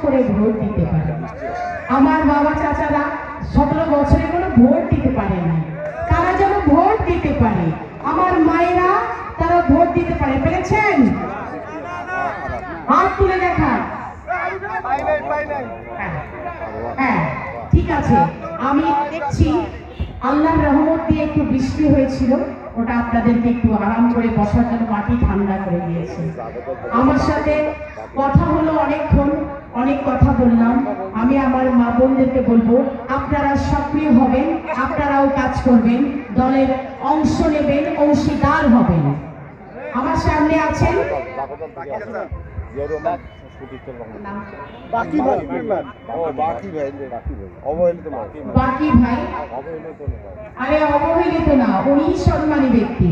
করে ভোট দিতে পারে। আমার বাবা চাচারা 17 বছরে কোনো ভোট দিতে পারে না, তারা যেন ভোট দিতে পারে। আমার মায়েরা তারা ভোট দিতে পারে। পেরেছেন? হাত তুলে দেখান। হ্যাঁ, ঠিক আছে। আমি দেখছি আল্লাহর রহমত দিয়ে একটু বৃষ্টি হয়েছিল, ওটা আপনাদেরকে একটু আরাম করে বসার জন্য মাটি ঠান্ডা করে দিয়েছে। আমার সাথে কথা হলো অনেকক্ষণ, অনেক কথা বললাম। আমি আমার মা বোনদেরকে বলবো, আপনারা সক্রিয় হবেন, আপনারাও কাজ করবেন, দলের অংশ নেবেন, অংশীদার হবেন। আমার সামনে আছেন বাকি ভাই। আরে অবহেলিত না, উনি সম্মানী ব্যক্তি।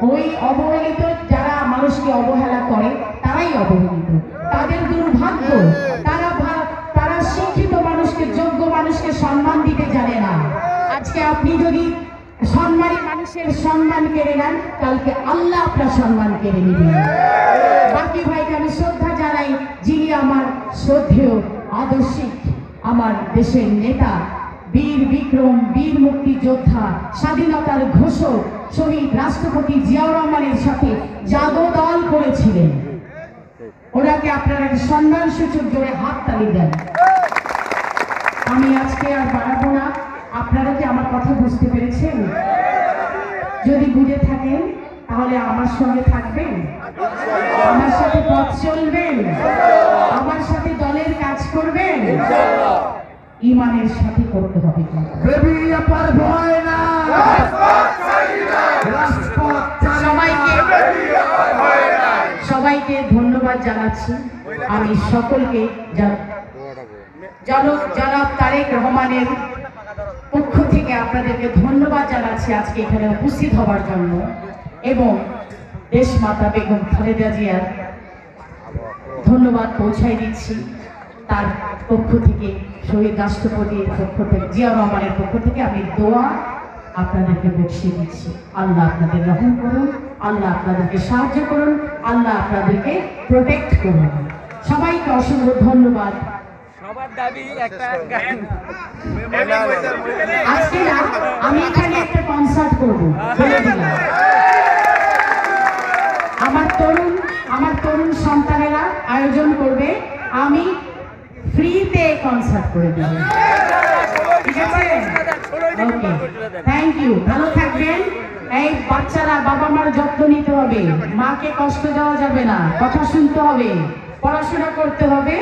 ওই অবহেলিত যারা মানুষকে অবহেলা করে তারাই অবহেলিত, তাদের দুর্ভাগ্য। তারা শিক্ষিত মানুষকে, যোগ্য মানুষকে সম্মান দিতে জানে না। আজকে আপনি যদি সম্মানী মানুষের সম্মান কেড়ে নেন, কালকে আল্লাহ আপনার সম্মান কেড়ে নেবেন। বাকি ভাইকে আমি শ্রদ্ধা জানাই, যিনি আমার শ্রদ্ধেয় আদর্শিক, আমার দেশের নেতা, বীর বিক্রম, বীর মুক্তিযোদ্ধা, স্বাধীনতার ঘোষক শহীদ রাষ্ট্রপতি জিয়াউর রহমানের সাথে জাগদল করেছিলেন। ওনাকে আপনারা সম্মান সূচক জোরে হাত তালি দেন। আমি আজকে আর বাড়াবো না। আপনারা কি আমার কথা বুঝতে পেরেছেন? যদি বুঝে থাকেন তাহলে আমার সঙ্গে থাকবেন, আমার সাথে পথ চলবেন, আমার সাথে দলের কাজ করবেন। ইমানের সাথে করতে হবে। সবাইকে ধন্যবাদ জানাচ্ছি। আমি সকলকে জনাব তারেক রহমানের পক্ষ থেকে আপনাদেরকে ধন্যবাদ জানাচ্ছি আজকে এখানে উপস্থিত হওয়ার জন্য, এবং দেশ মাতা বেগম খালেদা জিয়ার ধন্যবাদ পৌঁছাই দিচ্ছি তার পক্ষ থেকে, শহীদ রাষ্ট্রপতির পক্ষ থেকে, জিয়াউর রহমানের পক্ষ থেকে আমি দোয়া আপনাদেরকে বসিয়ে দিচ্ছি। আল্লাহ আপনাদের রহম করুন, আল্লাহ আপনাদেরকে সাহায্য করুন, আল্লাহ আপনাদেরকে প্রোটেক্ট করুন। সবাইকে অসংখ্য ধন্যবাদ। আজকে না আমি এখানে একটা কনসার্ট করব, আমার তরুণ সন্তানেরা আয়োজন করবে, আমি ফ্রিতে কনসার্ট করে দেব। ঠিক আছে? ওকে, থ্যাংক ইউ। ভালো থাকবেন। এই বাচ্চারা, বাবা মার যত্ন নিতে হবে, মাকে কষ্ট দেওয়া যাবে না, কথা শুনতে হবে, পড়াশোনা করতে হবে।